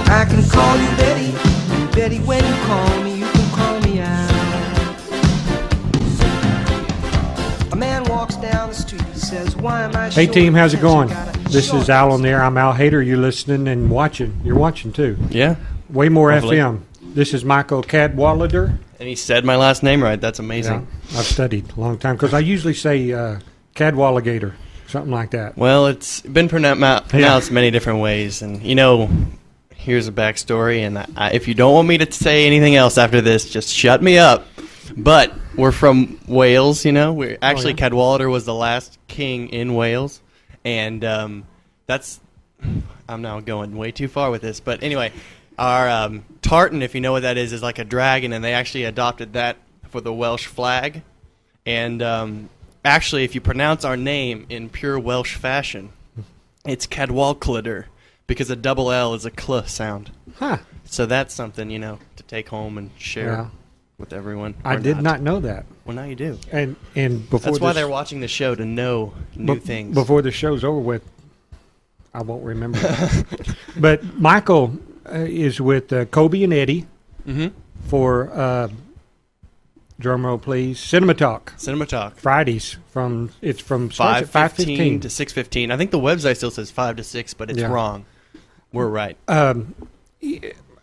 I can call you Betty, Betty, when you call me, you can call me out. A man walks down the street, he says, why am I Hey short? team, how's it going? Got a This short is Al on there. I'm Al Hader. You're listening and watching. You're watching too. Yeah. Waymore Hopefully. FM. This is Michael Cadwallader. And he said my last name right. That's amazing. Yeah, I've studied a long time because I usually say Cadwallader, something like that. Well, it's been pronounced many different ways. And, you know, here's a backstory. And if you don't want me to say anything else after this, just shut me up. But we're from Wales, you know. We're actually, Cadwallader was the last king in Wales. And that's... I'm now going way too far with this. But anyway... Our tartan, if you know what that is like a dragon, and they actually adopted that for the Welsh flag. And actually, if you pronounce our name in pure Welsh fashion, it's Cadwallader, because a double L is a cl sound. Huh. So that's something, you know, to take home and share with everyone. I did not know that. Well, now you do. And before that's why they're watching the show, to know new things. Before the show's over with, I won't remember. But Michael... is with Kobe and Eddie for drum roll, please. Cinema Talk. Fridays from 5:15 to 6:15. I think the website still says 5 to 6, but it's wrong. We're right.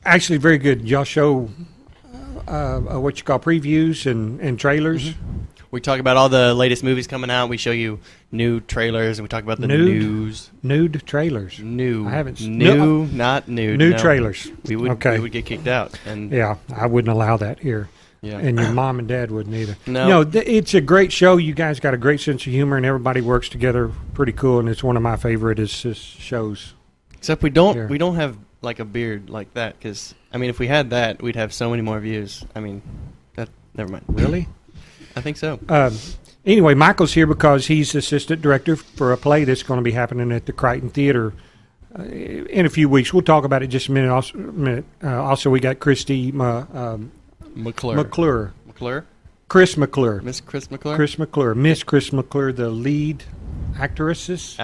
Actually, very good. Y'all show what you call previews and trailers. We talk about all the latest movies coming out. We show you new trailers, and we talk about the news. Nude trailers. New. I haven't. Not nude. New trailers. We would get kicked out. And yeah, I wouldn't allow that here. Yeah. And your mom and dad wouldn't either. No. It's a great show. You guys got a great sense of humor, and everybody works together pretty cool. And it's one of my favorite shows. Except we don't have like a beard like that, because I mean, if we had that, we'd have so many more views. I mean, never mind. Really? I think so. Anyway, Michael's here because he's assistant director for a play that's going to be happening at the Crighton Theatre in a few weeks. We'll talk about it just a minute. Also, we got Crys McClure. Crys McClure. Miss Crys McClure? Crys McClure. Miss Crys McClure, the lead actress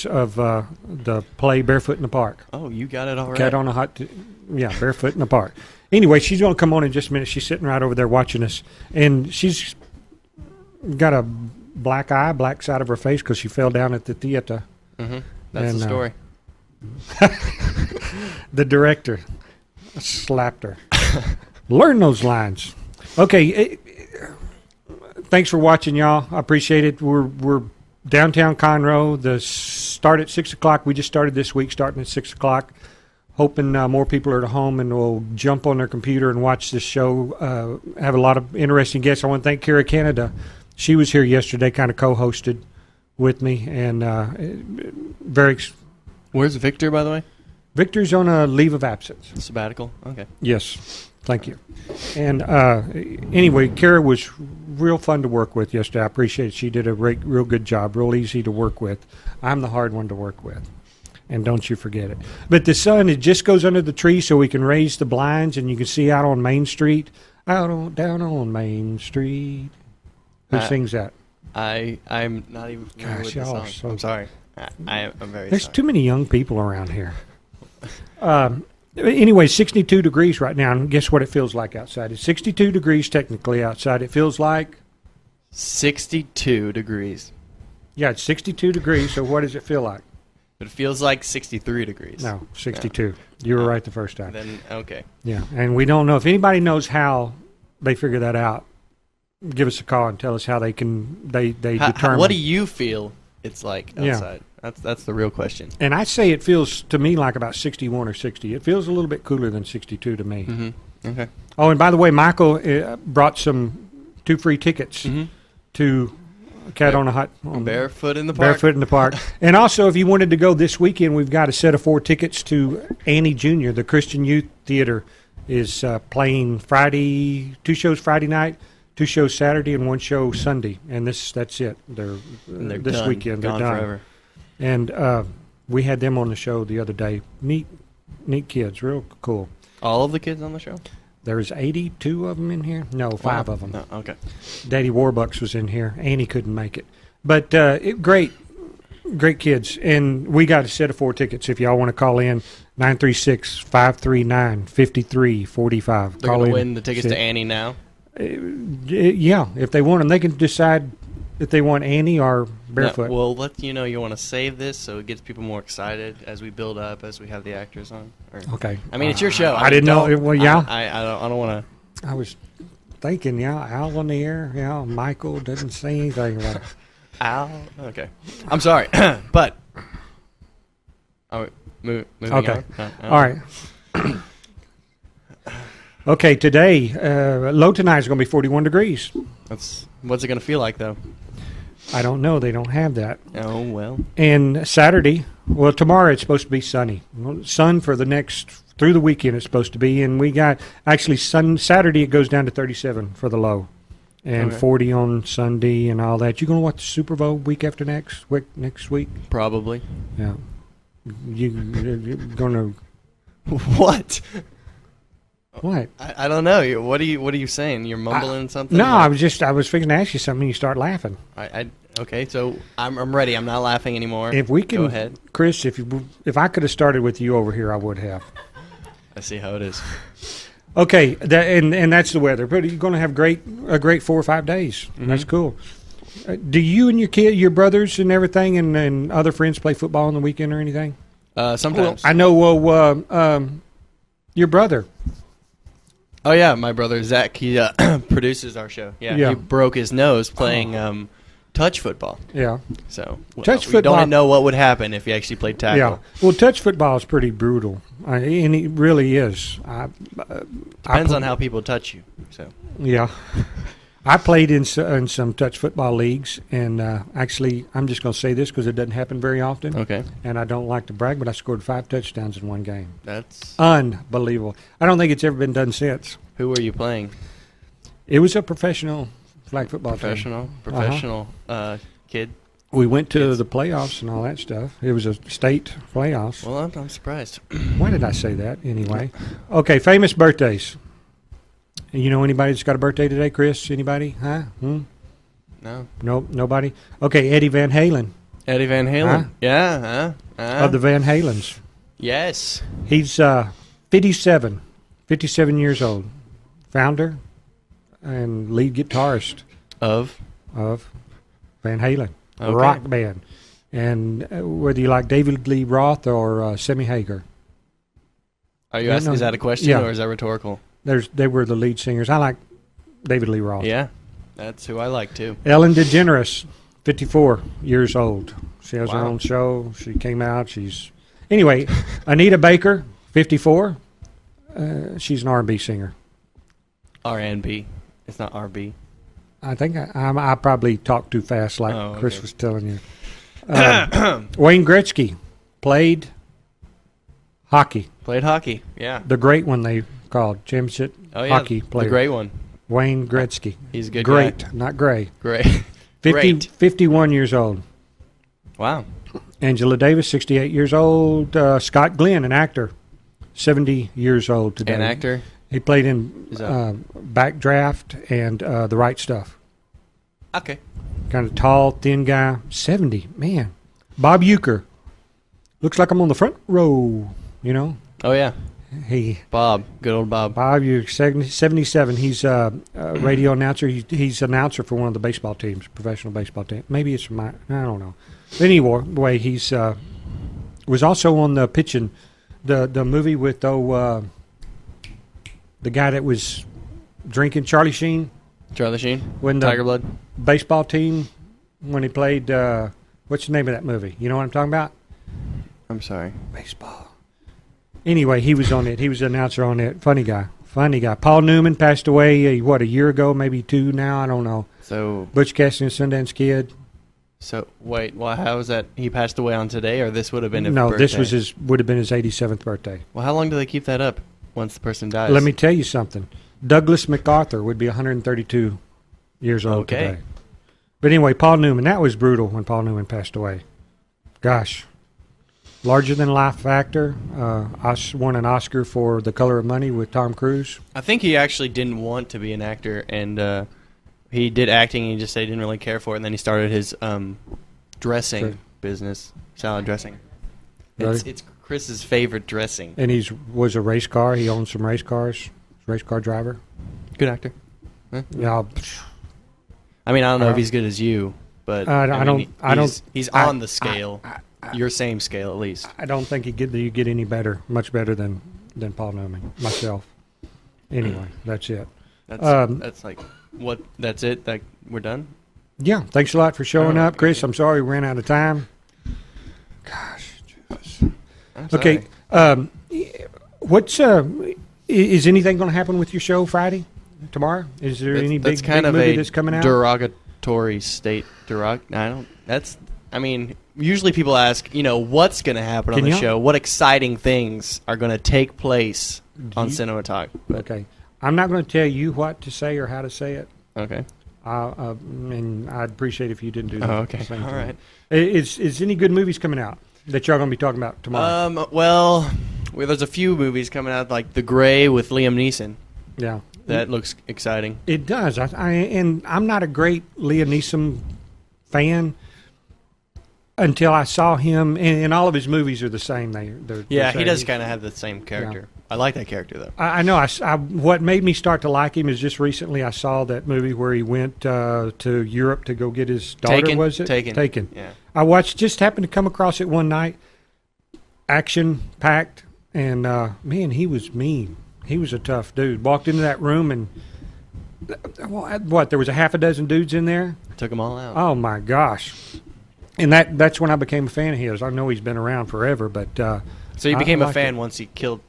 of the play Barefoot in the Park. Oh, you got it all right. Cat on a hot... Barefoot in the Park. Anyway, she's going to come on in just a minute. She's sitting right over there watching us. And she's got a black side of her face because she fell down at the theater. Mm-hmm. That's the story. The director slapped her. Learn those lines. Okay. Thanks for watching, y'all. I appreciate it. We're downtown Conroe. The start at 6 o'clock. We just started this week, starting at 6 o'clock. Hoping more people are at home and will jump on their computer and watch this show. Have a lot of interesting guests. I want to thank Corie Canada. She was here yesterday, kind of co-hosted with me. And Where's Victor, by the way? Victor's on a leave of absence. Sabbatical? Okay. Yes. Thank you. And anyway, Corie was real fun to work with yesterday. I appreciate it. She did a real good job, real easy to work with. I'm the hard one to work with. And don't you forget it. But the sun, it just goes under the tree so we can raise the blinds and you can see out on Main Street. Down on Main Street. Who sings that? I'm not even familiar with the song. So I'm sorry. I'm very There's sorry. too many young people around here. Anyway, 62 degrees right now. And guess what it feels like outside? It's 62 degrees technically outside. It feels like? 62 degrees. Yeah, it's 62 degrees. So what does it feel like? But it feels like 63 degrees. No, 62. You were right the first time. Then, okay. Yeah, and we don't know. If anybody knows how they figure that out, give us a call and tell us how they determine. What do you feel it's like outside? Yeah. That's the real question. And I say it feels to me like about 61 or 60. It feels a little bit cooler than 62 to me. Mm-hmm. Okay. Oh, and by the way, Michael brought 2 free tickets to Cat on a Hot... Barefoot in the Park. Barefoot in the Park. And also, if you wanted to go this weekend, we've got a set of 4 tickets to Annie Jr., the Christian Youth Theater, is playing 2 shows Friday night, 2 shows Saturday, and 1 show Sunday. And that's it. They're this done. weekend. They're Gone done. Forever. And we had them on the show the other day. Neat kids. Real cool. All of the kids on the show? There's 82 of them in here. No, 5 of them. No, okay. Daddy Warbucks was in here. Annie couldn't make it. But great kids. And we got a set of 4 tickets. If y'all want to call in, 936-539-5345. They're going to win the tickets to Annie now? Yeah, if they want them. They can decide if they want Annie or Barefoot. No, well, let you know you want to save this so it gets people more excited as we build up, as we have the actors on. Okay. I mean, it's your show. I didn't know. Well, yeah. I don't want to. I was thinking, Al on the air. Michael doesn't say anything about it. Al? Okay. I'm sorry. But. Moving okay. on. All right. Okay, today, low tonight is going to be 41 degrees. What's it going to feel like, though? I don't know. They don't have that. Oh, well. And Saturday, well, tomorrow it's supposed to be sunny. Sun for the through the weekend it's supposed to be. And we got, actually, Saturday it goes down to 37 for the low. And 40 on Sunday and all that. You going to watch the Super Bowl week after next week? Probably. Yeah. You're going to... What? What? I don't know. What are you saying? You're mumbling something? No, I was fixing to ask you something and you start laughing. Okay, so I'm ready. I'm not laughing anymore. If we can, go ahead. Chris, if I could have started with you over here, I would have. I see how it is. Okay, and that's the weather. But you're going to have a great 4 or 5 days. Mm-hmm. That's cool. Do you and your brothers and everything and other friends play football on the weekend or anything? Sometimes. I know your brother. Oh, yeah, my brother Zach, he produces our show. Yeah, he broke his nose playing touch football. Yeah. So touch we football, don't know what would happen if he actually played tackle. Yeah. Well, touch football is pretty brutal, and it really is. Depends on how people touch you. So. Yeah. I played in some touch football leagues, and actually, I'm just going to say this because it doesn't happen very often. Okay. And I don't like to brag, but I scored 5 touchdowns in one game. That's unbelievable. I don't think it's ever been done since. Who were you playing? It was a professional flag football team. Professional kid. We went to the playoffs and all that stuff. It was a state playoffs. Well, I'm surprised. Why did I say that anyway? Okay, famous birthdays. You know anybody that's got a birthday today, Chris? Anybody? Huh? No. Nope, nobody? Okay, Eddie Van Halen. Eddie Van Halen? Huh? Yeah. Of the Van Halens. Yes. He's 57 years old. Founder and lead guitarist. Of Van Halen. Okay. Rock band. And whether you like David Lee Roth or Sammy Hagar. Are you asking, is that a question or is that rhetorical? They were the lead singers. I like David Lee Roth. Yeah, that's who I like too. Ellen DeGeneres, 54 years old. She has her own show. She came out. Anyway, Anita Baker, 54. She's an R&B singer. R&B. It's not R&B. I think I probably talked too fast, like Chris was telling you. Wayne Gretzky played hockey. Played hockey, yeah. The great one they called championship hockey player. The great one. Wayne Gretzky. He's a good great, guy. Not gray. Great. 51 years old. Wow. Angela Davis, 68 years old. Scott Glenn, an actor, 70 years old today. An actor? He played in Backdraft and The Right Stuff. Okay. Kind of tall, thin guy. 70. Man. Bob Uecker. Looks like I'm on the front row, you know? Oh, yeah. Bob. Good old Bob. Bob Uecker, 77. He's a radio announcer. He's an announcer for one of the baseball teams, professional baseball team. Maybe it's I don't know. Anyway, he's was also on the pitching, the movie with the guy that was drinking, Charlie Sheen. Charlie Sheen? When Tiger Blood? Baseball team, when he played, what's the name of that movie? You know what I'm talking about? I'm sorry. Baseball. Anyway, he was on it. He was an announcer on it. Funny guy. Paul Newman passed away, a year ago, maybe 2 now, I don't know. So Butch Cassidy and Sundance Kid. So, wait, how is that? He passed away on today, or this would have been his birthday? No, this would have been his 87th birthday. Well, how long do they keep that up once the person dies? Let me tell you something. Douglas MacArthur would be 132 years old today. But anyway, Paul Newman, that was brutal when Paul Newman passed away. Gosh. larger than life actor. Won an Oscar for The Color of Money with Tom Cruise. I think he actually didn't want to be an actor, and he did acting, and he just said he didn't really care for it, and then he started his dressing business, salad dressing. Really? It's Chris's favorite dressing. And was a race car. He owned some race cars. Race car driver. Good actor. Huh? Yeah. I mean, I don't know if he's good as you, but he's on the scale. Your same scale, at least. I don't think you get any better, much better than Paul Newman, myself. Anyway, that's it. That's like what? That's it. Like we're done. Yeah. Thanks a lot for showing up, Chris. I'm sorry we ran out of time. Gosh. Okay. What's is anything going to happen with your show Friday, tomorrow? Is there any big movie that's coming out? Derogatory state. I mean, usually people ask, what's going to happen on the show? What exciting things are going to take place on Cinema Talk? Okay. I'm not going to tell you what to say or how to say it. Okay. And I'd appreciate if you didn't do that. Oh, okay. All right. Is any good movies coming out that y'all going to be talking about tomorrow? Well, there's a few movies coming out, like The Gray with Liam Neeson. Yeah. That looks exciting. It does. And I'm not a great Liam Neeson fan until I saw him, and all of his movies are the same. They're he does kind of have the same character. Yeah. I like that character, though. I know. What made me start to like him is just recently I saw that movie where he went to Europe to go get his daughter, Taken? was it? Taken. Yeah. I just happened to come across it one night, action-packed, and, man, he was mean. He was a tough dude. Walked into that room and, there was a half a dozen dudes in there? Took them all out. Oh, my gosh. And that's when I became a fan of his. I know he's been around forever, but... so you became a fan once he killed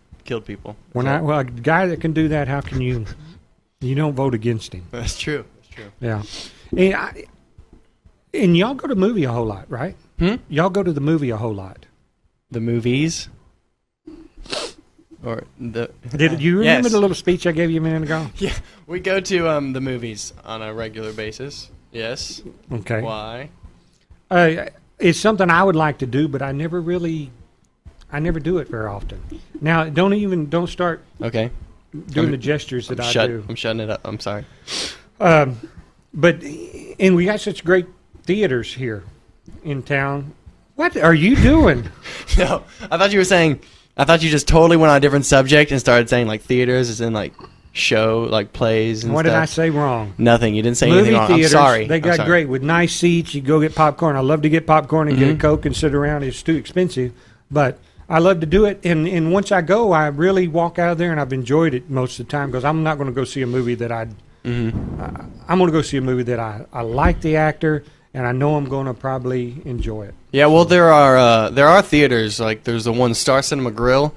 people? A guy that can do that, how can you... You don't vote against him. That's true. Yeah. And y'all go to the movie a whole lot, right? Y'all go to the movie a whole lot. The movies? Or the... Did you remember the little speech I gave you a minute ago? Yeah. We go to the movies on a regular basis. Yes. Okay. Why? It's something I would like to do, but I never do it very often. Now, don't start doing the gestures that I do. I'm shutting it up. I'm sorry. But we got such great theaters here in town. What are you doing? No, I thought you just totally went on a different subject and started saying like theaters as in like show, like plays and what stuff. Did I say wrong? Nothing. You didn't say anything wrong. Theaters, I'm sorry. They got great with nice seats. You go get popcorn. I love to get popcorn and get a Coke and sit around. It's too expensive, but I love to do it. And once I go, I really walk out of there, and I've enjoyed it most of the time because I'm not going to go see a movie that I'm going to go see a movie that I like the actor, and I know I'm going to probably enjoy it. Yeah, well, there are theaters, like there's the one Star Cinema Grill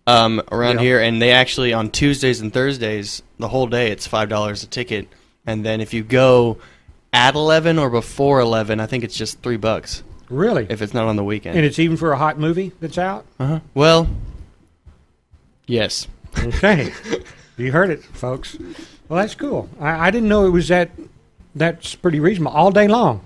around here, and they actually on Tuesdays and Thursdays, the whole day, it's $5 a ticket, and then if you go at 11 or before 11, I think it's just $3. Really? If it's not on the weekend. And it's even for a hot movie that's out? Uh-huh. Well, yes. Okay. You heard it, folks. Well, that's cool. I didn't know it was that's pretty reasonable. All day long?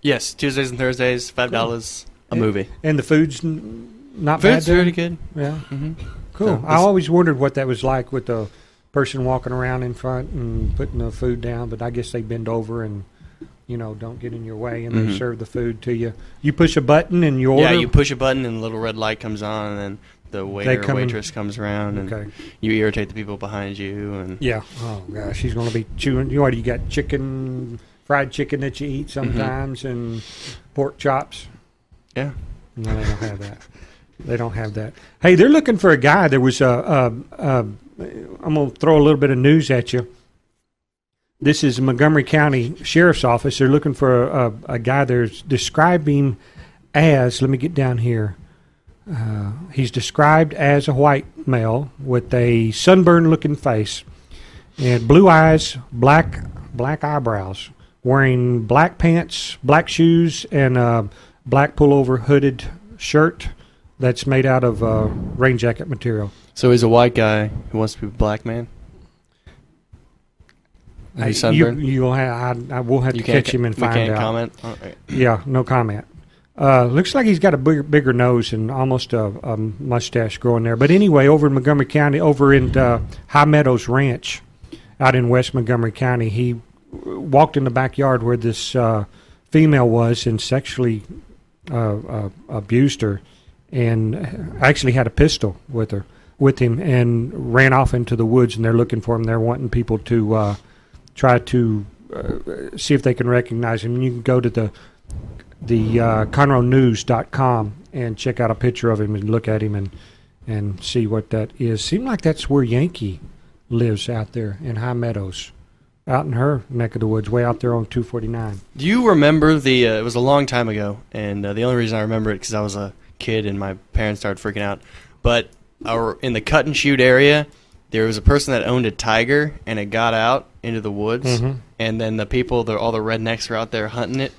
Yes, Tuesdays and Thursdays, $5 a movie. And the food's not bad? Food's pretty good. Yeah. Mm-hmm. Cool. So I always wondered what that was like with the person walking around in front and putting the food down, but I guess they bend over and, don't get in your way, and they serve the food to you. You push a button and you order? Yeah, you push a button and the little red light comes on, and then the waiter or waitress comes around, and you irritate the people behind you. And yeah. Oh, gosh. She's going to be chewing. You got fried chicken that you eat sometimes, and pork chops. Yeah. No, they don't have that. They don't have that. Hey, they're looking for a guy. There was I'm going to throw a little bit of news at you. This is Montgomery County Sheriff's Office. They're looking for a guy. They're describing as, let me get down here. He's described as a white male with a sunburned-looking face and blue eyes, black eyebrows, wearing black pants, black shoes, and a black pullover hooded shirt that's made out of rain jacket material. So he's a white guy who wants to be a black man? I will have to catch him and find out. You can't comment? Yeah, no comment. Looks like he's got a bigger nose and almost a mustache growing there. But anyway, over in Montgomery County, over in High Meadows Ranch out in West Montgomery County, he walked in the backyard where this female was and sexually abused her, and actually had a pistol with him, and ran off into the woods. And they're looking for him. They're wanting people to try to see if they can recognize him. And you can go to the ConroeNews.com and check out a picture of him and look at him and see what that is. Seems like that's where Yankee lives, out there in High Meadows, out in her neck of the woods, way out there on 249. Do you remember it was a long time ago, and the only reason I remember it because I was a kid and my parents started freaking out, but in the cut and shoot area, there was a person that owned a tiger, and it got out into the woods, and then the people, all the rednecks were out there hunting it.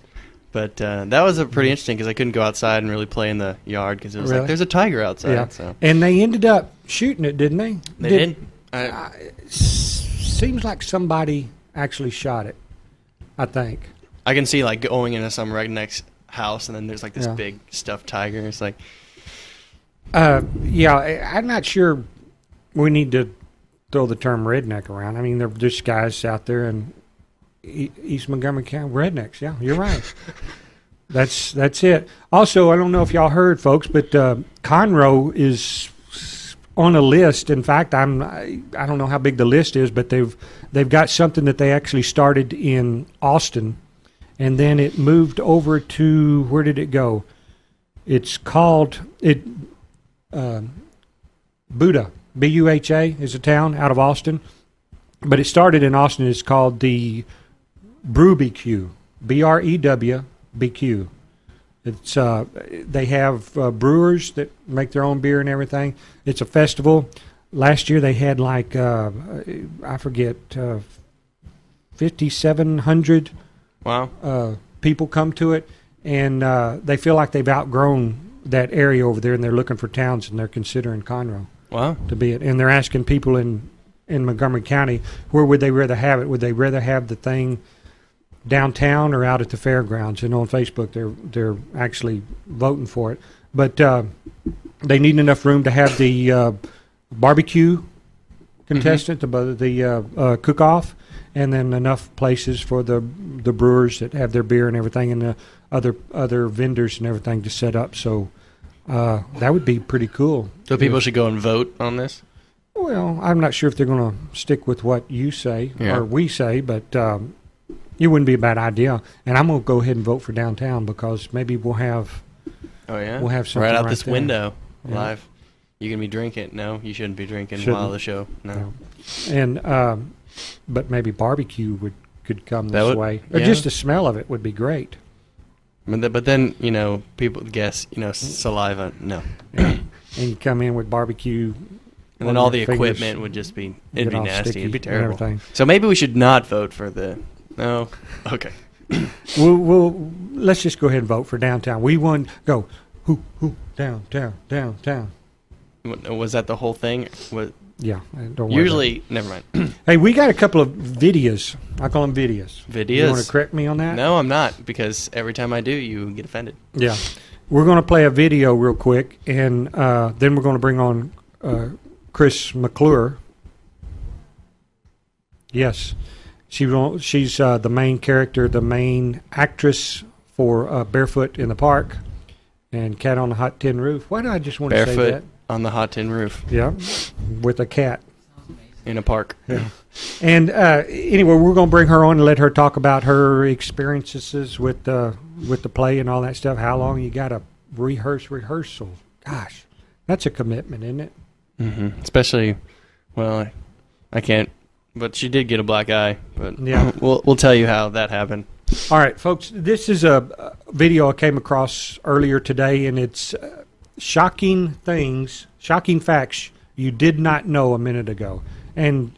But that was pretty interesting because I couldn't go outside and really play in the yard because it was like there's a tiger outside. Yeah. So. And they ended up shooting it, didn't they? They did. Seems like somebody actually shot it, I think. I can see like going into some redneck's house and then there's like this big stuffed tiger. It's like... I'm not sure we need to throw the term redneck around. I mean, there's guys out there in East Montgomery County, rednecks. Yeah, you're right. That's it. Also, I don't know if y'all heard, folks, but Conroe is on a list. In fact, I don't know how big the list is, but they've got something that they actually started in Austin, and then it moved over to, where did it go? It's called Buda. Buha is a town out of Austin, but it started in Austin. It's called the BrewBQ, BREWBQ. It's they have brewers that make their own beer and everything. It's a festival. Last year they had like I forget 5,700 people come to it, and they feel like they've outgrown that area over there, and they're looking for towns, and they're considering Conroe to be it. And they're asking people in Montgomery County, where would they rather have it? Would they rather have the thing downtown or out at the fairgrounds? And on Facebook, they're actually voting for it. But they need enough room to have the barbecue contestant, the cook-off, and then enough places for the brewers that have their beer and everything, and the other vendors and everything to set up. So that would be pretty cool. So people should go and vote on this? Well, I'm not sure if they're going to stick with what you say or we say, but it wouldn't be a bad idea. And I'm going to go ahead and vote for downtown because maybe we'll have something right out this there. Window live. You can be drinking. No, you shouldn't be drinking while the show. No. And but maybe barbecue could come this way. Or just the smell of it would be great. But then, people guess, saliva, no. And you come in with barbecue. And then all the equipment would just be, it'd be nasty. It'd be terrible. Everything. So maybe we should not vote for no. Okay. We'll let's just go ahead and vote for downtown. We won. Go. Downtown. Was that the whole thing? Yeah. Don't worry. Usually, never mind. Hey, we got a couple of videos. I call them videos. You want to correct me on that? No, I'm not, because every time I do, you get offended. Yeah. We're going to play a video real quick, and then we're going to bring on Crys McClure. Yes. She's the main character, the main actress for Barefoot in the Park and Cat on the Hot Tin Roof. Why do I just want to say that? Barefoot on the Hot Tin Roof. Yeah, with a cat. In a park. Yeah. And anyway, we're going to bring her on and let her talk about her experiences with the play and all that stuff. How long you got to rehearsal. Gosh, that's a commitment, isn't it? Mm-hmm. Especially, well, I can't. But she did get a black eye. But yeah, we'll tell you how that happened. All right, folks. This is a video I came across earlier today, and it's shocking facts you did not know a minute ago. And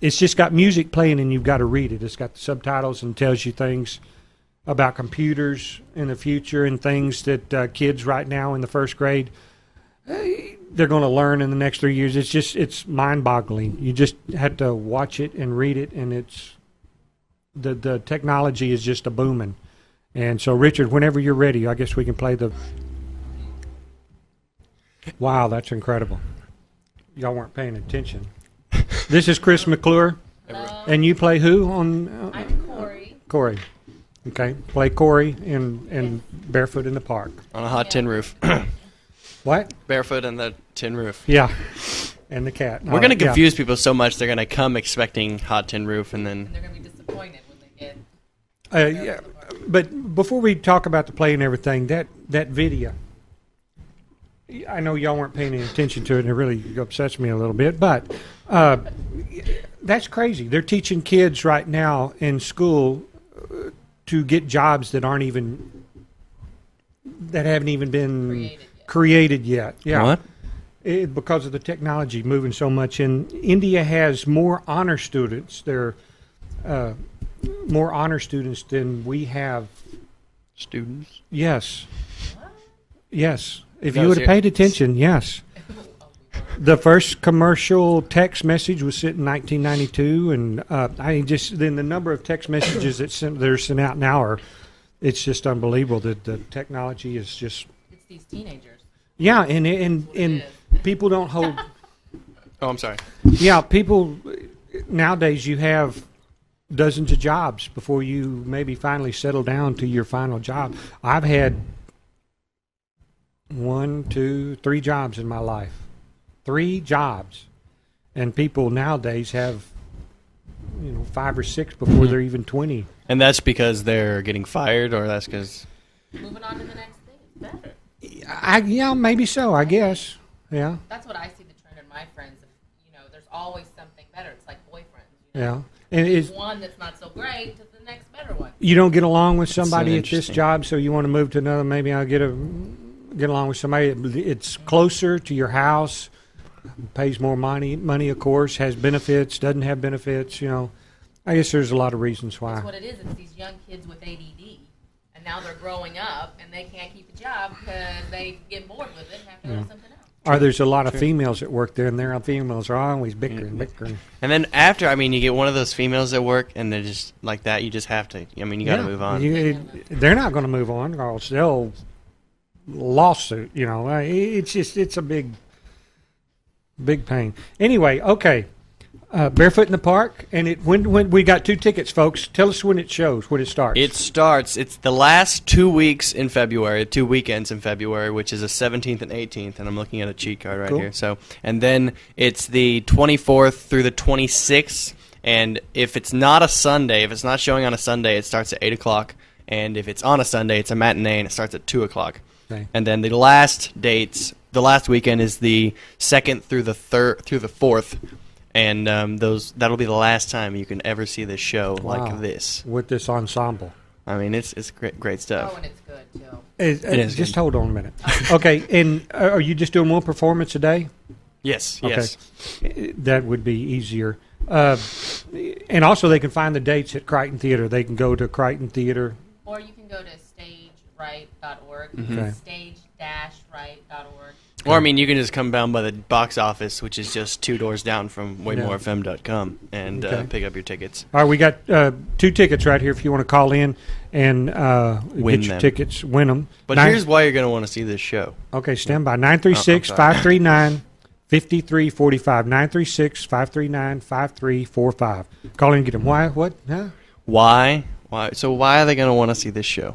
it's just got music playing, and you've got to read it. It's got the subtitles and tells you things about computers in the future and things that kids right now in the first grade they're going to learn in the next 3 years. It's mind-boggling. You just have to watch it and read it, and it's the technology is just a booming. And so, Richard, whenever you're ready, I guess we can play the... Wow, that's incredible. Y'all weren't paying attention. This is Crys McClure. Hello. And you play who on... I'm Corie. Corie. Okay. Play Corie in Barefoot in the Park. On a hot tin roof. What? Barefoot in the tin roof. Yeah. And the cat. We're going to confuse people so much they're going to come expecting hot tin roof and then... And they're going to be disappointed when they get... Yeah. But before we talk about the play and everything, that video, I know y'all weren't paying any attention to it, and it really upsets me a little bit, but that's crazy. They're teaching kids right now in school to get jobs that haven't even been created yet. Yeah. What? Because of the technology moving so much. And India has more honor students. They're more honor students than we have. Students? Yes. What? Yes. If No, you would have ser- paid attention, yes. The first commercial text message was sent in 1992, and then the number of text messages that are sent out now it's just unbelievable that the technology is just. It's these teenagers. Yeah, and people don't hold. Oh, I'm sorry. Yeah, people nowadays you have dozens of jobs before you maybe finally settle down to your final job. I've had 1, 2, 3 jobs in my life. 3 jobs. And people nowadays have 5 or 6 before they're even 20. And that's because they're getting fired, or that's because... Moving on to the next thing is better. Yeah, maybe so, I guess. Yeah. That's what I see the trend in my friends. There's always something better. It's like boyfriends. Yeah. And it's one that's not so great to the next better one. you don't get along with somebody at this interesting. job, so you want to move to another. Maybe I'll get along with somebody. It's closer to your house, pays more money, of course, has benefits, doesn't have benefits. I guess there's a lot of reasons why. That's what it is. It's these young kids with ADD, and now they're growing up, and they can't keep a job because they get bored with it and have to go to something else. Or there's a lot of females that work there, and their females are always bickering. And then after, you get one of those females at work, and they're just like that. You just have to, you got to move on. They're not going to move on, or else they'll lawsuit. It's a big pain. Anyway, okay. Barefoot in the Park, and when we got 2 tickets, folks. Tell us when it shows, when it starts. It's the last 2 weeks in February, 2 weekends in February, which is the 17th and 18th, and I'm looking at a cheat card right here. So, and then it's the 24th through the 26th, and if it's not a Sunday, if it's not showing on a Sunday, it starts at 8 o'clock, and if it's on a Sunday, it's a matinee, and it starts at 2 o'clock. Okay. And then the last weekend is the 2nd through the 4th. And that'll be the last time you can ever see this show like this. With this ensemble. It's great stuff. Oh, and it's good, too. It is Just good. hold on a minute. Okay, and are you just doing one performance a day? Yes, Okay. yes. That would be easier. And also they can find the dates at Crighton Theatre. They can go to Crighton Theatre. Or you can go to stageright.org, Okay. stage-right.org. Or, you can just come down by the box office, which is just 2 doors down from waymorefm.com, and pick up your tickets. All right, we got 2 tickets right here if you want to call in and Win get your them. tickets, win them. But here's why you're going to want to see this show. Okay, stand by. 936-539-5345. 936-539-5345. Call in and get them. Why? What? Huh? Why? So why are they going to want to see this show?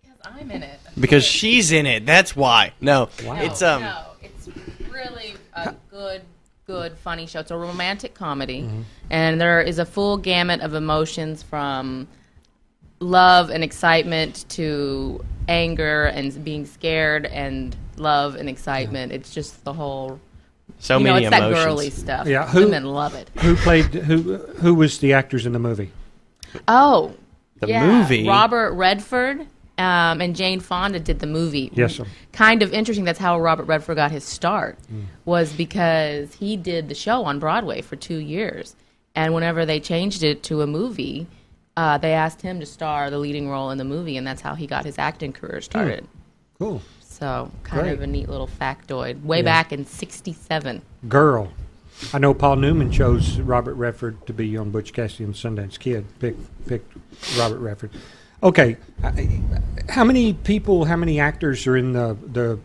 Because I'm in it. Because she's in it. That's why. No, Wow. it's No, it's really a good, funny show. It's a romantic comedy, and there is a full gamut of emotions from love and excitement to anger and being scared and love and excitement. It's just the whole. so many it's emotions. that girly stuff. Yeah, Women love it. Who was the actors in the movie? Oh, The yeah. movie? Robert Redford and Jane Fonda did the movie. Yes, sir. Kind of interesting. That's how Robert Redford got his start, was because he did the show on Broadway for 2 years. And whenever they changed it to a movie, they asked him to star the leading role in the movie, and that's how he got his acting career started. Cool. So kind Great. of a neat little factoid. Way back in 1967. Girl. I know Paul Newman chose Robert Redford to be on Butch Cassidy and the Sundance Kid. Picked Robert Redford. Okay, how many people, how many actors are in the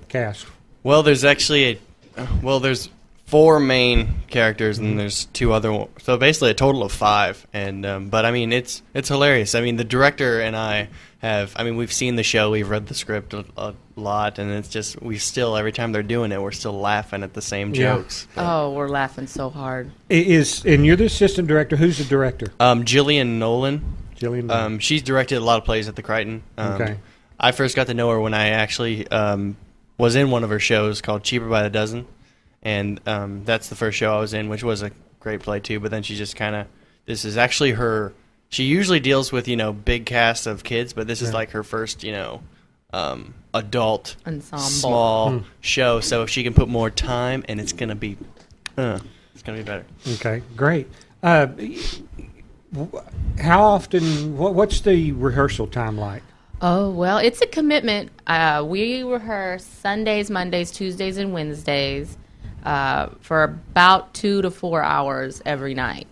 cast? Well, there's actually there's 4 main characters and there's 2 other. So basically a total of 5. And but I mean it's hilarious. I mean the director and I have. I mean we've seen the show, we've read the script a lot, and it's just we still every time they're doing it, we're still laughing at the same jokes. Oh, we're laughing so hard. And you're the assistant director. Who's the director? Jillian Nolan. Jillian Nolan. She's directed a lot of plays at the Crighton. Okay. I first got to know her when I actually was in one of her shows called Cheaper by the Dozen, and that's the first show I was in, which was a great play too. But then she just kind of, this is actually her. She usually deals with big cast of kids, but this is like her first adult ensemble small show. So if she can put more time, and it's gonna be better. Okay, great. How often? What's the rehearsal time like? Oh, well, it's a commitment. We rehearse Sundays, Mondays, Tuesdays, and Wednesdays for about 2 to 4 hours every night.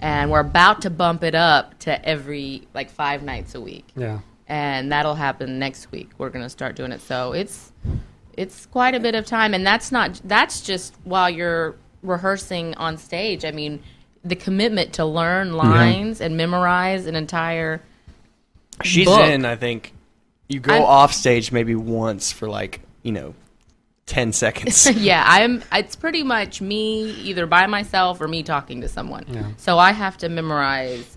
And we're about to bump it up to every, 5 nights a week. Yeah. And that'll happen next week. We're going to start doing it. So it's quite a bit of time. And that's just while you're rehearsing on stage. I mean, the commitment to learn lines and memorize an entire She's book. in, I think, you go off stage maybe once for 10 seconds. Yeah, it's pretty much me either by myself or me talking to someone. Yeah. So I have to memorize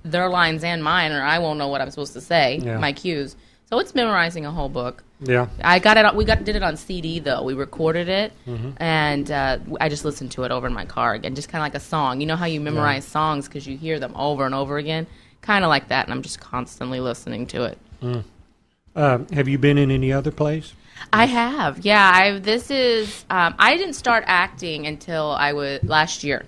their lines and mine, or I won't know what I'm supposed to say, my cues. So it's memorizing a whole book. Yeah. I got it. Did it on CD though. We recorded it, and I just listened to it over in my car again, just kind of like a song. You know how you memorize songs because you hear them over and over again, kind of like that. And I'm just constantly listening to it. Have you been in any other plays? I have. Yeah. I didn't start acting until last year.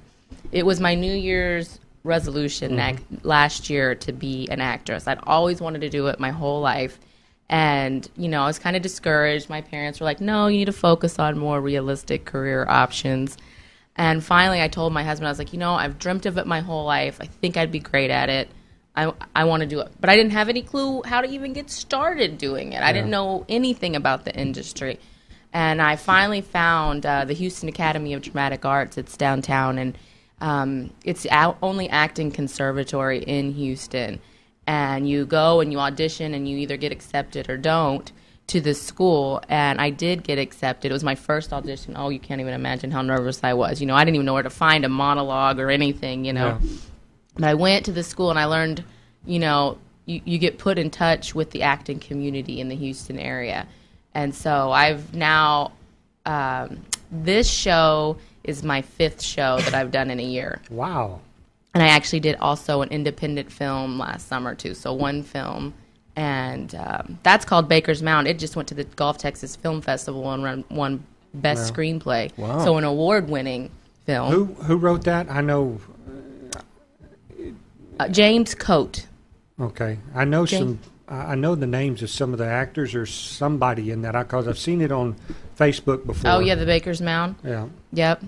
It was my New Year's resolution last year to be an actress. I'd always wanted to do it my whole life. And, I was kind of discouraged. My parents were like, no, you need to focus on more realistic career options. And finally, I told my husband, I was like, I've dreamt of it my whole life. I think I'd be great at it. I want to do it. But I didn't have any clue how to even get started doing it. I didn't know anything about the industry. And I finally found the Houston Academy of Dramatic Arts. It's downtown, and it's only acting conservatory in Houston. And you go and you audition and you either get accepted or don't to this school. And I did get accepted. It was my first audition. Oh, you can't even imagine how nervous I was. I didn't even know where to find a monologue or anything, Yeah. But I went to the school and I learned, you get put in touch with the acting community in the Houston area. And so I've now, this show is my 5th show that I've done in a year. Wow. And I actually did also an independent film last summer, too. So one film, and that's called Baker's Mound. It just went to the Gulf Texas Film Festival and won Best Screenplay. Wow. So an award-winning film. Who wrote that? I know... James Coate. Okay. I know I know the names of some of the actors or somebody in that because I've seen it on Facebook before. Oh, yeah, the Baker's Mound? Yeah. Yep.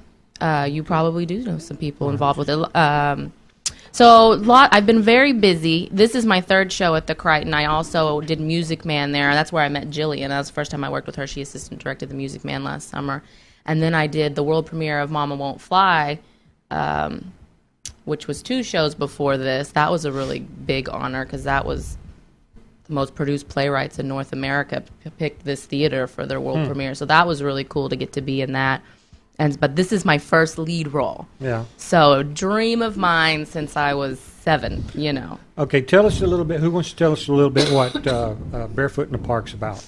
You probably do know some people involved with it. So I've been very busy. This is my 3rd show at the Crighton. I also did Music Man there. That's where I met Jillian. That was the first time I worked with her. She assistant directed the Music Man last summer. And then I did the world premiere of Mama Won't Fly, which was 2 shows before this. That was a really big honor because that was the most produced playwrights in North America picked this theater for their world premiere. So that was really cool to get to be in that. But this is my first lead role. Yeah. So a dream of mine since I was 7, Okay, tell us a little bit. Who wants to tell us a little bit what Barefoot in the Park's about?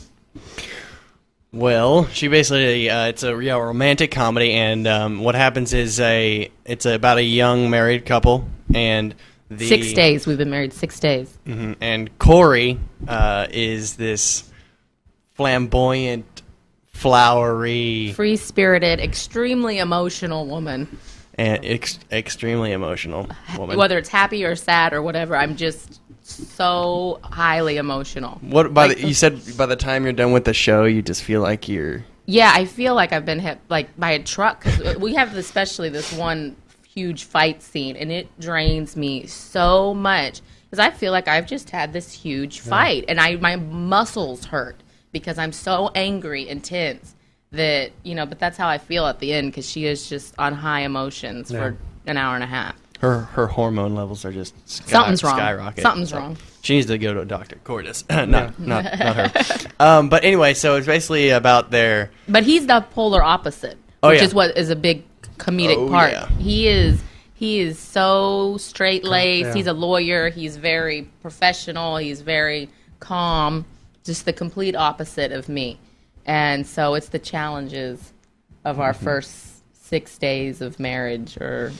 Well, she basically, it's a real romantic comedy, and what happens is it's about a young married couple, and 6 days. We've been married 6 days. Mm-hmm, and Corie is this flamboyant, flowery, free-spirited, extremely emotional woman. And extremely emotional woman. Whether it's happy or sad or whatever, I'm just so highly emotional. You said by the time you're done with the show, you just feel like you're... Yeah, I feel like I've been hit by a truck. 'Cause we have especially this one huge fight scene, and it drains me so much. Because I feel like I've just had this huge fight, and my muscles hurt because I'm so angry and tense that, but that's how I feel at the end, because she is just on high emotions for an hour and a half. Her hormone levels are just Something's wrong. skyrocket. Something's wrong. She needs to go to a doctor. Corie does. not her. But anyway, so it's basically about their... But he's the polar opposite, which is what is a big comedic part. Yeah. He is so straight-laced. Yeah. He's a lawyer. He's very professional. He's very calm. Just the complete opposite of me. And so it's the challenges of our first 6 days of marriage, or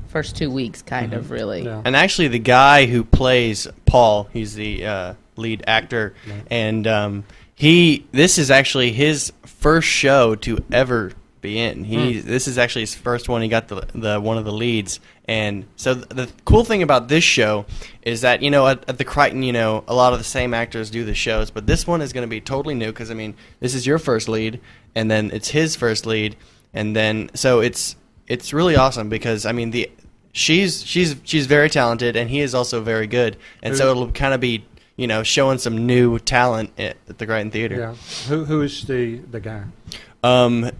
first 2 weeks, kind of, really. Yeah. And actually, the guy who plays Paul, he's the lead actor, and this is actually his first show to ever be in. This is actually his first one. He got the one of the leads. And so the cool thing about this show is that, at the Crighton, a lot of the same actors do the shows, but this one is going to be totally new, because, this is your first lead, and then it's his first lead, and then, so it's really awesome, because, she's very talented, and he is also very good, and so it'll kind of be, showing some new talent at the Crighton Theatre. Yeah. Who is the guy?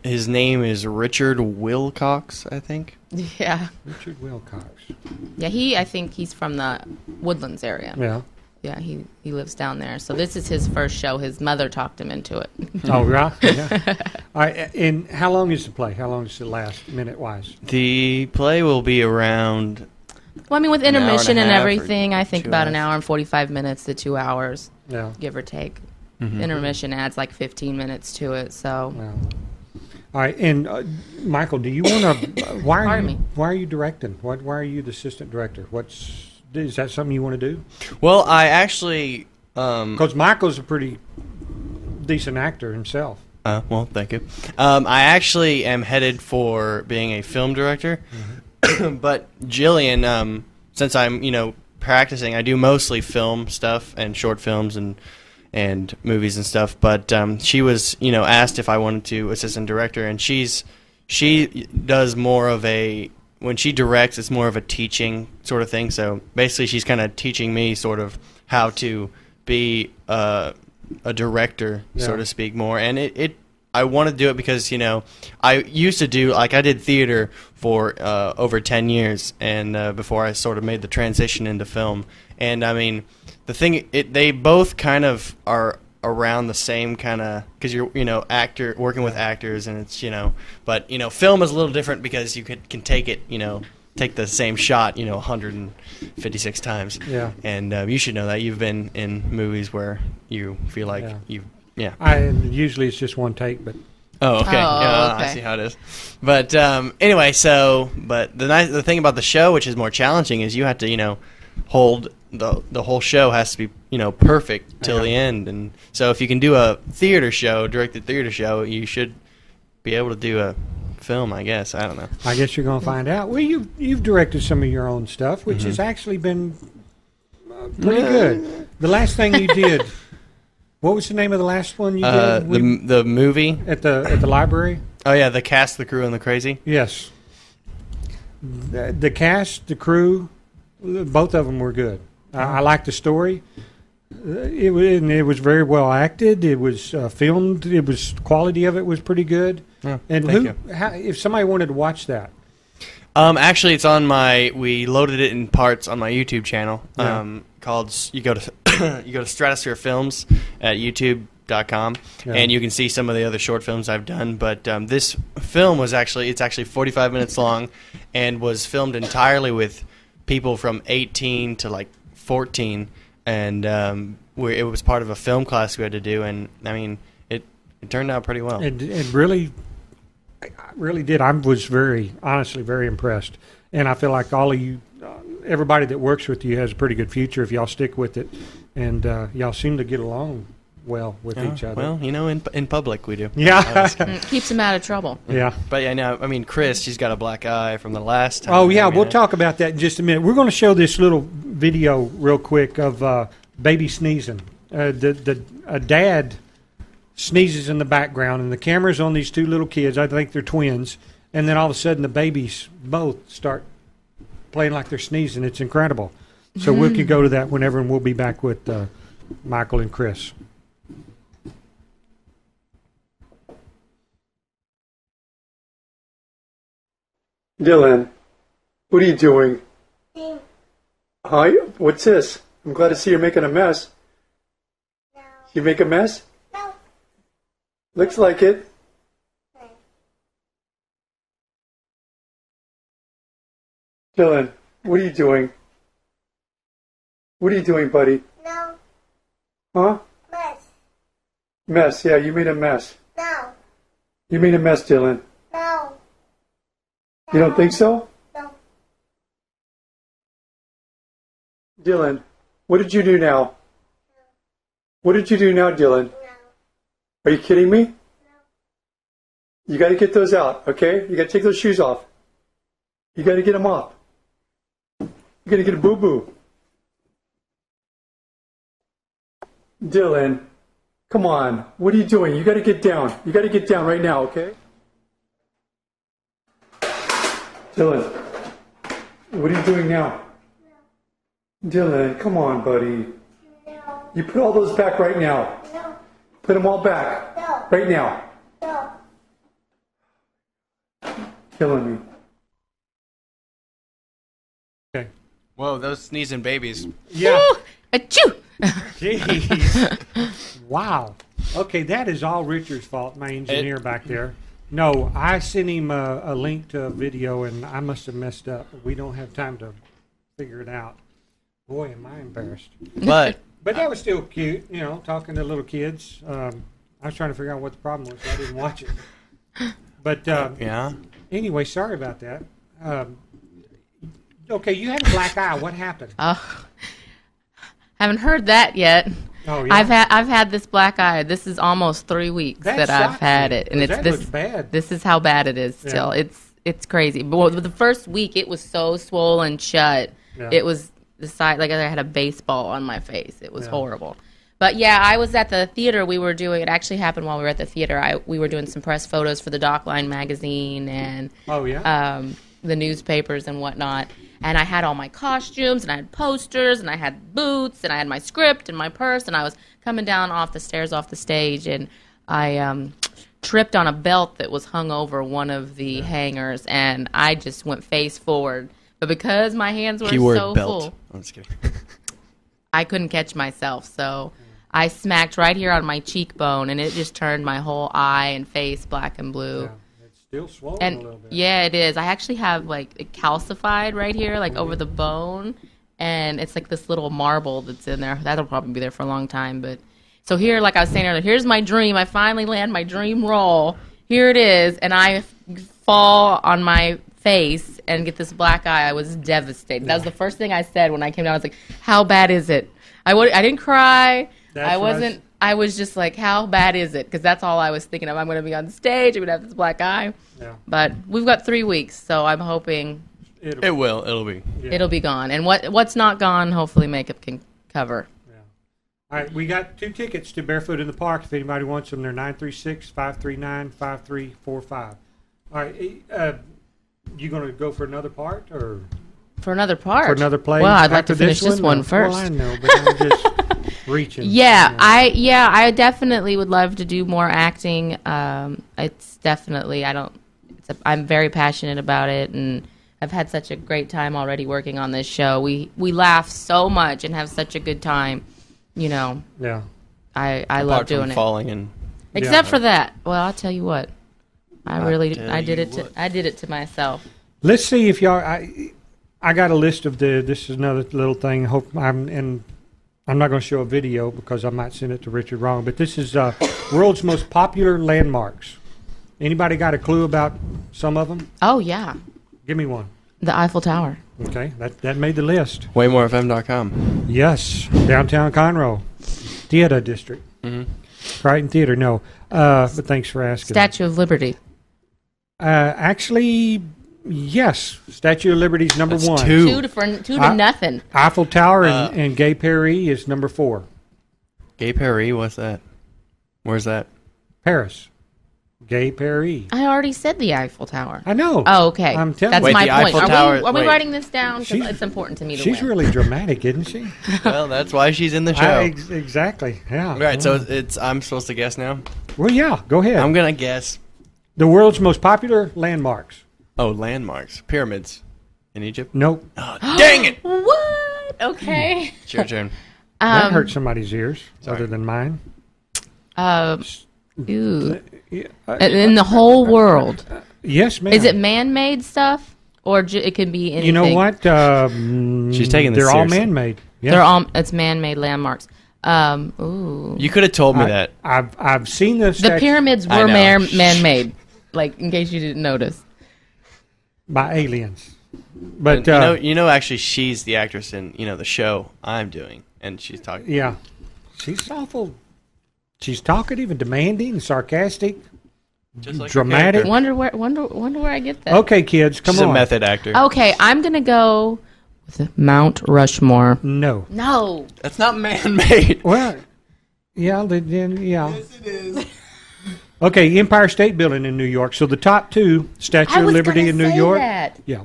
His name is Richard Wilcox, I think. Yeah. Richard Wilcox. Yeah, I think he's from the Woodlands area. Yeah. Yeah, he lives down there. So this is his first show. His mother talked him into it. Oh, right? Yeah. All right, and how long is the play? How long does it last, minute-wise? The play will be around... Well, with intermission and half everything, I think about hours. an hour and 45 minutes to 2 hours, give or take. Mm-hmm. Intermission adds like 15 minutes to it, so... Wow. All right, and Michael, do you want to... Why are you directing? Why are you the assistant director? Is that something you want to do? Well, I actually... Because Michael's a pretty decent actor himself. Well, thank you. I actually am headed for being a film director, but Jillian, since I'm, practicing, I do mostly film stuff and short films and movies and stuff, but she was, asked if I wanted to assistant director, and she does more of a... When she directs, it's more of a teaching sort of thing. So basically, she's kind of teaching me sort of how to be a director, so to speak, more. And I want to do it because, I used to do, I did theater for over 10 years, and before I sort of made the transition into film. And the thing, they both kind of are around the same kind of, because you're actor working with actors, and it's but film is a little different because you can take it take the same shot 156 times, and you should know that you've been in movies where you feel like Usually it's just one take, but okay. I see how it is. But anyway, but the thing about the show, which is more challenging, is you have to hold the whole show has to be perfect till the end, and so if you can do a directed theater show, you should be able to do a film, I guess. I don't know. I guess you're going to find out. Well, you've directed some of your own stuff, which has actually been pretty good. The last thing you did, what was the name of the last one you did? The movie at the library. Oh yeah, the cast, the crew, and the crazy. Yes, the cast, the crew, both of them were good. I liked the story. It was very well acted. It was filmed. It was quality of it was pretty good. And if somebody wanted to watch that, actually, it's on we loaded it in parts on my YouTube channel. Called you go to Stratosphere Films at YouTube.com, and you can see some of the other short films I've done. But this film was actually 45 minutes long, and was filmed entirely with people from 18 to 14, and it was part of a film class we had to do, and it turned out pretty well. It really did. I was honestly very impressed, and I feel like all of you, everybody that works with you has a pretty good future if y'all stick with it, and y'all seem to get along well with each other. Well, in public we do. Yeah. Keeps them out of trouble. Yeah. But Crys, she's got a black eye from the last time. Oh, yeah, we'll talk about that in just a minute. We're going to show this little video real quick of baby sneezing. A dad sneezes in the background, and the camera's on these two little kids. I think they're twins. And then all of a sudden the babies both start playing like they're sneezing. It's incredible. So we can go to that whenever, and we'll be back with Michael and Crys. Dylan, what are you doing? Hi, what's this? I'm glad to see you're making a mess. No. You make a mess? No. Looks like it. Dylan, what are you doing? What are you doing, buddy? No. Huh? Mess. Mess, yeah, you made a mess. No. You made a mess, Dylan. No. You don't think so? No. Dylan, what did you do now? What did you do now, Dylan? No. Are you kidding me? No. You got to get those out, okay? You got to take those shoes off. You got to get them off. You're going to get a boo-boo. Dylan, come on. What are you doing? You got to get down. You got to get down right now, okay? Dylan, what are you doing now? Dylan, come on, buddy. No. You put all those back right now. No. Put them all back. No. Right now. No. Killing me. Okay. Whoa, those sneezing babies. Yeah. Woo! Achoo! Jeez. Wow. Okay, that is all Richard's fault, my engineer back there. No, I sent him a link to a video, and I must have messed up. We don't have time to figure it out. Boy, am I embarrassed. But But that was still cute, you know, talking to little kids. I was trying to figure out what the problem was. So I didn't watch it. But yeah, anyway, sorry about that. Okay, you had a black eye. What happened? Oh, haven't heard that yet. Oh, yeah. I've had this black eye. This is almost 3 weeks That that I've shocks had me, it, and 'cause it's that this looks bad. This is how bad it is. Still, Yeah. it's crazy. But the first week, it was so swollen shut. Yeah. It was the size like I had a baseball on my face. It was Yeah. horrible. But yeah, I was at the theater. We were doing. It actually happened while we were at the theater. We were doing some press photos for the Dockline magazine and Oh, yeah? the newspapers and whatnot. And I had all my costumes, and I had posters, and I had boots, and I had my script and my purse, and I was coming down off the stairs off the stage, and I tripped on a belt that was hung over one of the hangers, and I just went face forward. But because my hands were keyword so belt. full, I'm just kidding. I couldn't catch myself, so I smacked right here on my cheekbone, and it just turned my whole eye and face black and blue. Yeah. It's still swollen a little And bit. yeah, it is. I actually have like it calcified right here, like over the bone, and it's like this little marble that's in there. That'll probably be there for a long time. But so here, like I was saying earlier, here's my dream. I finally land my dream role. Here it is, and I fall on my face and get this black eye. I was devastated. That was the first thing I said when I came down. I was like, "How bad is it?" I didn't cry. That's I what wasn't. I was just like, "How bad is it?" Because that's all I was thinking of. I'm going to be on stage. I'm going to have this black eye. Yeah. But we've got 3 weeks, so I'm hoping It will. It'll be. Yeah. it'll be gone. And what's not gone, hopefully makeup can cover. All right, we got 2 tickets to Barefoot in the Park. If anybody wants them, they're 936-539-5345. All right, you going to go for another part or For another part. for another play? Well, I'd like after to finish this one Well, first. I know, but I'm just reaching. Yeah, you know. I definitely would love to do more acting. It's definitely I'm very passionate about it, and I've had such a great time already working on this show. We laugh so much and have such a good time. You know, Yeah. I Apart love from doing it. falling and Except for that. Well, I'll tell you what. I did you it to what. I did it to myself. Let's see if y'all. I got a list of this is another little thing. I'm not going to show a video because I might send it to Richard wrong. But this is world's most popular landmarks. Anybody got a clue about some of them? Oh yeah, Give me one. the Eiffel Tower. Okay, that made the list. WaymoreFM.com. Yes, downtown Conroe, Theatre District, Crighton Theatre. No, but thanks for asking. Statue of Liberty. Actually, yes, Statue of Liberty's number That's 1. two. Two to nothing. Eiffel Tower and Gay Paris is number 4. Gay Paris. What's that? Where's that? Paris. Gay Perry. I already said the Eiffel Tower. I know. Oh, okay. I'm telling That's you. my the point. Eiffel Tower- Are we wait. writing this down? She's- Because it's important to me to She's win. really dramatic, isn't she? Well, that's why she's in the show. Exactly. Yeah. Right, so I'm supposed to guess now? Well, yeah. Go ahead. I'm going to guess. The world's most popular landmarks. Oh, landmarks. Pyramids. In Egypt? Nope. Oh, dang it! What? Okay. It's your turn. That hurt somebody's ears, Sorry. other than mine. Ooh. Yeah, In the whole world. yes, ma'am. Is it man-made stuff? Or it can be anything? You know what? She's taking this They're all seriously. man-made. Yeah. They're all, it's man-made landmarks. Ooh. You could have told me that. I've seen the The statue pyramids I were know. man-made. Like, in case you didn't notice. by aliens. But Actually, she's the actress in the show I'm doing, and she's talking. yeah, she's awful. She's talkative and demanding and sarcastic, Just like her dramatic. character. Wonder where I get that. Okay, kids, come She's on. a method actor. Okay, I'm gonna go with Mount Rushmore. No. No. That's not man-made. Well, yeah, then yeah. Yes, it is. Okay, Empire State Building in New York. So the top two, Statue I of was Liberty gonna in New say York. that, Yeah.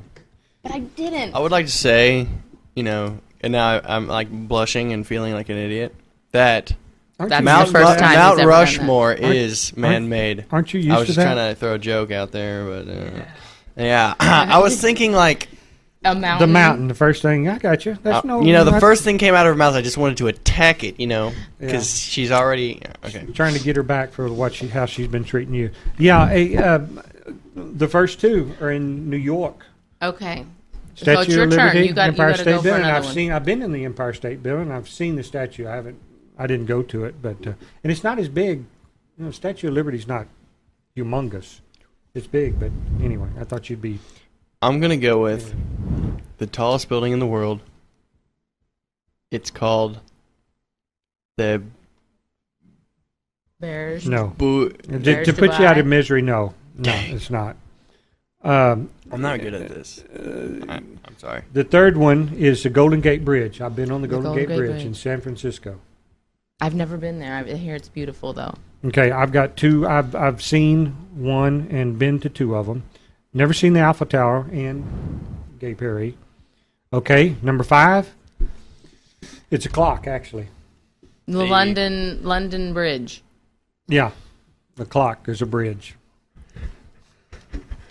but I didn't. I would like to say, and now I'm like blushing and feeling like an idiot, that Aren't That's you the used first to that? time he's Mount ever done that. Rushmore is man-made. Aren't you used I was to just that? trying to throw a joke out there, but yeah. I was thinking like, A mountain. The mountain, the first thing. I got you. That's the not- first thing came out of her mouth. I just wanted to attack it, because Yeah. she's already okay. Trying to get her back for how she's been treating you. Yeah, the first two are in New York. Okay. So Statue it's your of Liberty, turn. You got Empire to State go for Building. another one. I've been in the Empire State Building. I've seen the statue. I didn't go to it, but and it's not as big. Statue of Liberty's not humongous. It's big, but anyway, I thought you'd be. I'm gonna go with the tallest building in the world. It's called the Bears. No. Boo. To put you out of misery, no, it's not. I'm not good at this. I'm sorry. The third one is the Golden Gate Bridge. I've been on the Golden Gate Bridge in Bridge. San Francisco. I've never been there. I hear it's beautiful though. Okay, I've got two. I've seen one and been to two of them. Never seen the Eiffel Tower and Gay Perry. Okay, number 5. It's a clock, actually. The London Bridge. Yeah, the clock is a bridge.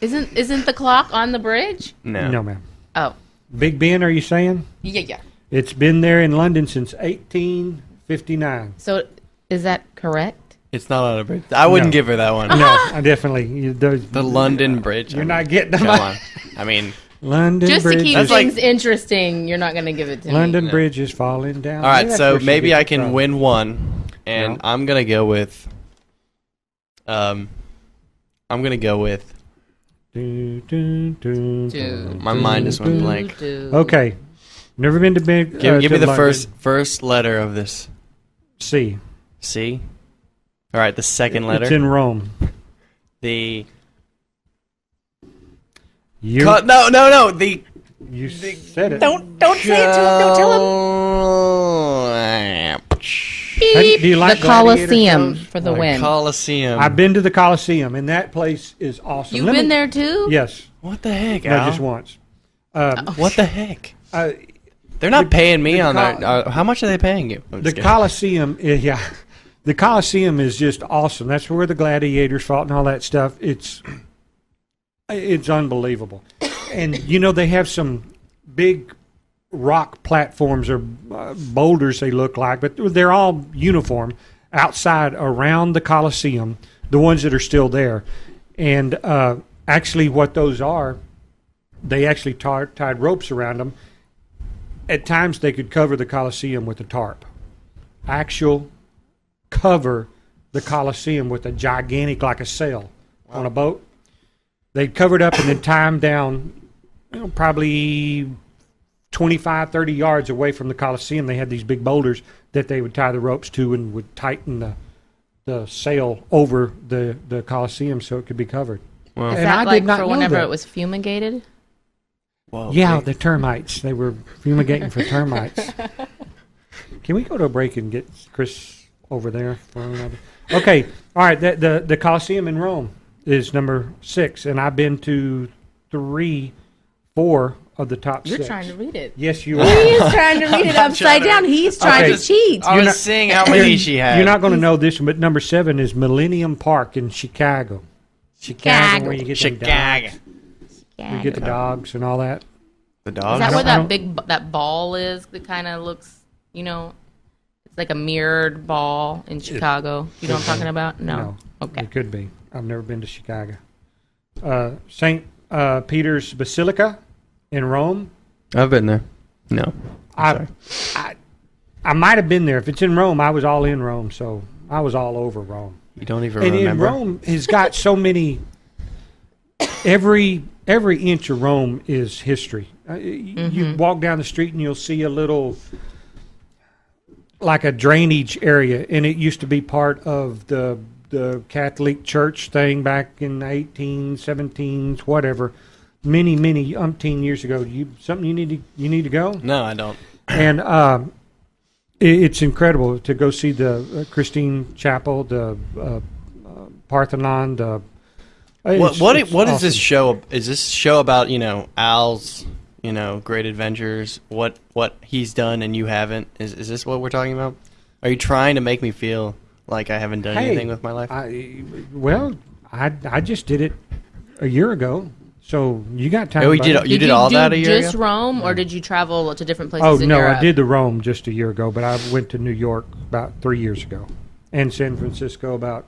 Isn't the clock on the bridge? No. No, ma'am. Oh. Big Ben, are you saying? Yeah. It's been there in London since 1859. So is that correct? It's not on a bridge. I wouldn't No. give her that one. No, I definitely. The London Bridge. You're not getting them. Come on. I mean, London Just Bridge. to keep That's like- things interesting, you're not going to give it to London me. Bridge is falling down. all right. Maybe that's So where she maybe gets I it can from. win one, and No. I'm gonna go with. I'm gonna go with. Do, do, do, Do, My mind just went blank. Okay. Never been to big. Give me to the London. first letter of this. C. C. All right. The second letter. It's in Rome. The. You, No. The. you said it. Don't say it to him. Don't tell him. Hey, do you like the gladiator Colosseum shows? for the Like, win. Coliseum. I've been to the Colosseum, and that place is awesome. You've Let been me- there too? Yes. What the heck, No, Al? just once. What the heck? They're not the- paying me the on Col- that. How much are they paying you? I'm The just kidding. Colosseum, yeah. The Colosseum is just awesome. That's where the gladiators fought and all that stuff. It's unbelievable. And, they have some big rock platforms or boulders they look like, but they're all uniform outside around the Colosseum, the ones that are still there. And actually what those are, they actually tied ropes around them. At times they could cover the Colosseum with a tarp. Cover the Colosseum with a gigantic, like a sail on a boat. They'd cover it up and then tie them down, probably 25, 30 yards away from the Colosseum. They had these big boulders that they would tie the ropes to and would tighten the sail over the Colosseum so it could be covered. Wow. Is And that I did like not for know whenever that. it was fumigated? Whoa, Yeah, big. the termites. They were fumigating for termites. Can we go to a break and get Crys over there. Okay, all right. The Colosseum in Rome is number 6, and I've been to 3, 4 of the top You're 6. trying to read it. Yes, you He are. is trying to read it upside down. He's trying to cheat. I was seeing how many she had. You're not going to know this one, but number 7 is Millennium Park in Chicago. Chicago, where you get them dogs. You get the dogs and all that. The Is dogs? that where that ball is? That kind of looks, it's like a mirrored ball in Chicago. You know what I'm talking about? No. Okay. It could be. I've never been to Chicago. St. Peter's Basilica in Rome. I've been there. No. I might have been there. If it's in Rome, I was all in Rome, so I was all over Rome. You don't even And remember? Rome has got so many. Every inch of Rome is history. You walk down the street and you'll see a little, like a drainage area, and it used to be part of the Catholic Church thing back in the 1817s, whatever, many umpteen years ago. Something you need to go? No, I don't. And it's incredible to go see the Christine Chapel, the Parthenon. What is awesome. this show? Is this show about Al's great adventures? What he's done and you haven't? Is this what we're talking about? Are you trying to make me feel like I haven't done anything with my life? I just did it a year ago, so you got time. Oh, you did all that a year just ago? Rome, or did you travel to different places? Oh in no, Europe? I did the Rome just a year ago, but I went to New York about 3 years ago, and San Francisco about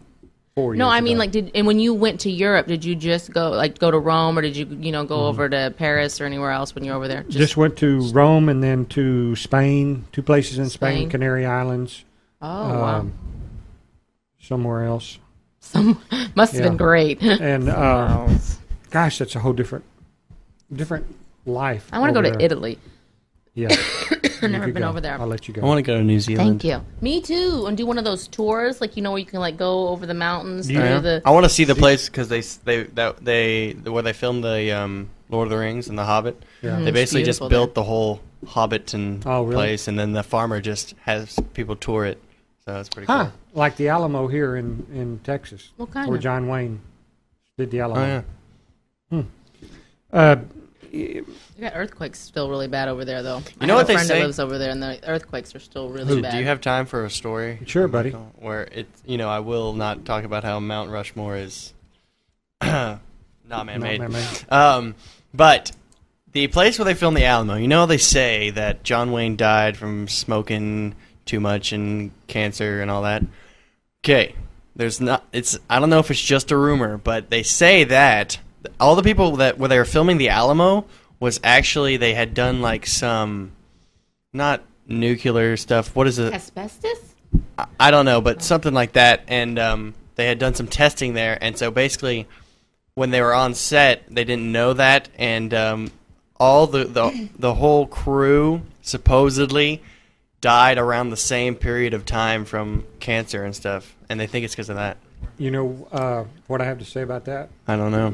4 years. No, I ago. mean, and when you went to Europe, did you just go to Rome, or did you go over to Paris or anywhere else when you were over there? Just went to Rome and then to Spain, 2 places in Spain, Canary Islands. Oh wow. Somewhere else. Must have been great. And gosh, that's a whole different life. I want to go to there. Italy. Yeah. I've never been over there. I'll let you go. I want to go to New Zealand. Thank you. Me too. And do one of those tours, where you can go over the mountains. I want to see the place because they where they filmed the Lord of the Rings and the Hobbit. Yeah. They basically just beautiful built the whole Hobbiton really? place, and then the farmer just has people tour it. So that's pretty Huh. cool. Like the Alamo here in Texas. What kind where of? John Wayne did the Alamo. Oh yeah. You got earthquakes still really bad over there, though. You know what I they have a friend say? that lives over there, and the earthquakes are still really bad. Do you have time for a story? Sure, buddy. Where I will not talk about how Mount Rushmore is not man-made. Not man-made. But the place where they filmed the Alamo, they say that John Wayne died from smoking too much and cancer and all that. Okay, I don't know if it's just a rumor, but they say that all the people where they were filming the Alamo was actually they had done some, not nuclear stuff. What is it? Asbestos? I don't know, but something like that. And they had done some testing there, and so basically, when they were on set, they didn't know that, and all the whole crew supposedly died around the same period of time from cancer and stuff, and they think it's because of that. You know what I have to say about that? I don't know.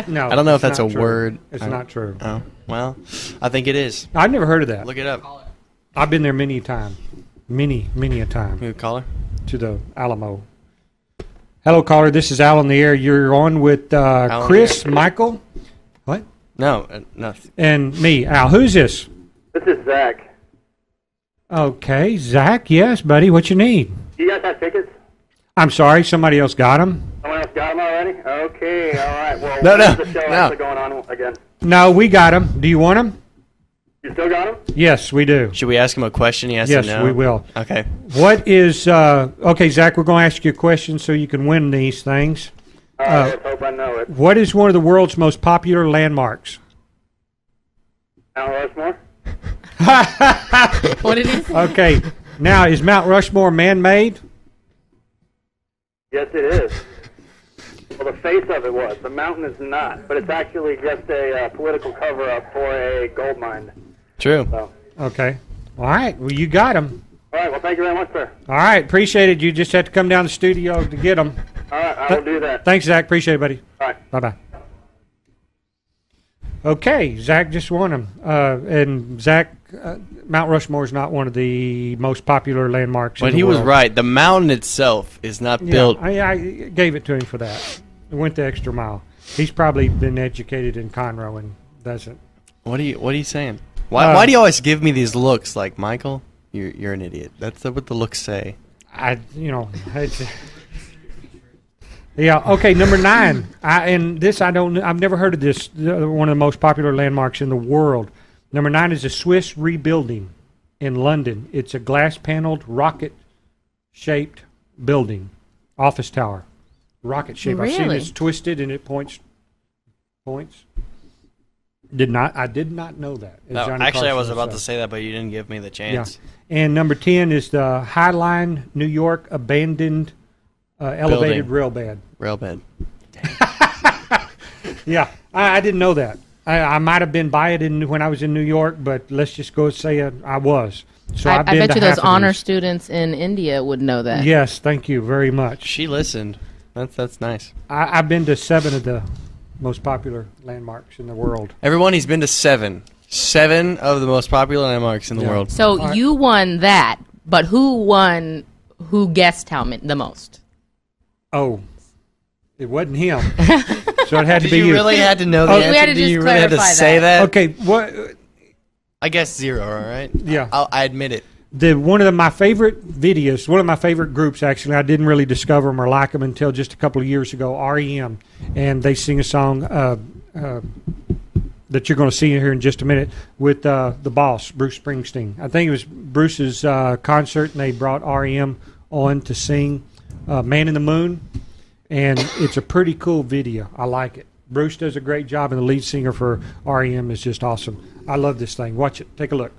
No, I don't know if it's that's a not true. word. It's not true. Oh, well, I think it is. I've never heard of that. Look it up. I've been there many a time. Many a time. You caller? To the Alamo. Hello, caller. This is Al on the air. You're on with Crys, Michael. What? No, no. And me, Al. Who's this? This is Zach. Okay, Zach. Yes, buddy. What you need? You guys have tickets? I'm sorry. Somebody else got them. Someone else got them already? Okay, all right. Well, No, when's the show actually going on again? No, we got them. Do you want them? You still got them? Yes, we do. Should we ask him a question? He has to know. Yes, we will. Okay. What is okay, Zach? We're going to ask you a question so you can win these things. All right, let's hope I know it. What is one of the world's most popular landmarks? Mount Rushmore? What did he say? Okay. Now, is Mount Rushmore man-made? Yes, it is. Well, the face of it was. The mountain is not, but it's actually just a political cover-up for a gold mine. True. So. Okay. All right. Well, you got them. All right, well, thank you very much, sir. All right. Appreciate it. You just had to come down to the studio to get them. All right, I will do that. Thanks, Zach. Appreciate it, buddy. All right. Bye-bye. Okay. Zach just won them. And Zach Mount Rushmore is not one of the most popular landmarks. But in the he was world. right. The mountain itself is not Yeah, built. I gave it to him for that. He went the extra mile. He's probably been educated in Conroe and doesn't. What are you saying? Why do you always give me these looks like, Michael? You're an idiot. That's what the looks say. Yeah. Okay. Number 9. I've never heard of this. One of the most popular landmarks in the world. Number 9 is the Swiss Rebuilding in London. It's a glass-paneled, rocket-shaped building, office tower, rocket shape. I've seen Really? it's twisted and it points. I did not know that. as No, Johnny actually, I was Carson about to said. say that, but you didn't give me the chance. And number 10 is the Highline, New York, abandoned elevated railbed. Railbed. Yeah, I didn't know that. I might have been by it when I was in New York, but let's just go say I was. So I've I been bet to you those half of honor these. students in India would know that. Yes, thank you very much. She listened. That's nice. I've been to 7 of the most popular landmarks in the world. Everyone, he's been to 7. 7 of the most popular landmarks in the world. So All right. you won that, but who guessed the most? Oh, it wasn't him. So it had to Did be you you. really had to know the Oh, answer? we had to Did just you really have to clarify say that? Okay, what? I guess 0, all right? Yeah. I admit it. One of my favorite videos, one of my favorite groups, actually, I didn't really discover them or like them until just a couple of years ago, REM. And they sing a song that you're going to see here in just a minute with the boss, Bruce Springsteen. I think it was Bruce's concert, and they brought REM on to sing Man in the Moon. And it's a pretty cool video. I like it. Bruce does a great job, and the lead singer for REM is just awesome. I love this thing. Watch it. Take a look.